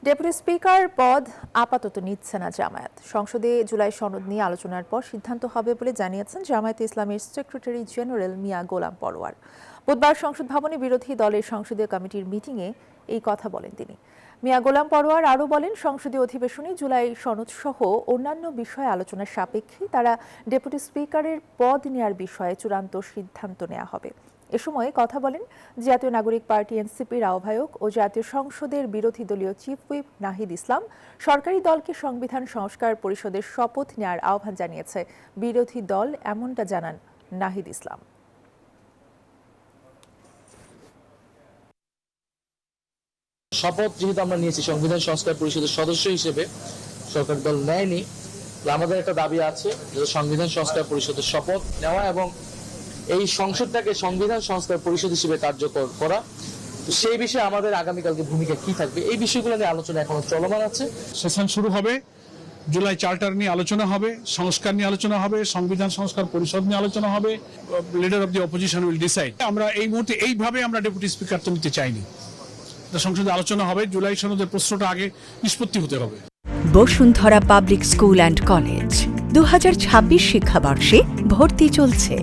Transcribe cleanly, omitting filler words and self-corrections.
Deputy speaker পদ আপাতত নিচ্ছে না জামায়াত। সংসদে জুলাই সনদ নিয়ে আলোচনার পর সিদ্ধান্ত হবে বলে জানিয়েছেন জামায়াতে ইসলামের সেক্রেটারি জেনারেল মিয়া গোলাম পরোয়ার। বুধবার সংসদ ভবনে বিরোধী দলের সংসদীয় কমিটির মিটিংয়ে এই কথা বলেন তিনি। মিয়া গোলাম পরোয়ার আরও বলেন, সংসদীয় অধিবেশনে জুলাই সনদ সহ অন্যান্য বিষয়ে আলোচনার সাপেক্ষে তারা ডেপুটি স্পিকারের পদ নেওয়ার বিষয়ে চূড়ান্ত সিদ্ধান্ত নেওয়া হবে। এ সময় কথা বলেন জাতীয় নাগরিক পার্টি এনসিপির আহ্বায়ক ও জাতীয় সংসদের বিরোধী দলীয় চিফ হুইপ নাহিদ ইসলাম। সরকারি দলকে সংবিধান সংস্কার পরিষদের শপথ নেওয়ার আহ্বান জানিয়েছে বিরোধী দল, এমনটা জানান নাহিদ ইসলাম। শপথ যেহেতু আমরা নিয়েছি সংবিধান সংস্কার পরিষদের সদস্য হিসেবে, সরকারি দল নেয়নি, আমাদের একটা দাবি আছে যে সংবিধান সংস্কার পরিষদের শপথ নেওয়া এবং এই সংসদটাকে সংবিধান সংস্কার পরিষদ হিসেবে কার্যকর করা। তো সেই বিষয়ে আমাদের আগামীকালকে ভূমিকা কি থাকবে, এই বিষয়গুলো নিয়ে আলোচনা এখনো চলমান আছে। সেশন শুরু হবে, জুলাই চার্টার নিয়ে আলোচনা হবে, সংস্কার নিয়ে আলোচনা হবে, সংবিধান সংস্কার পরিষদ নিয়ে আলোচনা হবে। Leader of the opposition will decide. আমরা এই মুহূর্তে এইভাবে আমরা ডেপুটি স্পিকার তো নিতে চাইনি। সংসদে আলোচনা হবে, জুলাই সনদের প্রশ্নটা আগে নিষ্পত্তি হতে হবে। Bashundhara public school and college 2026 শিক্ষাবর্ষে ভর্তি চলছে।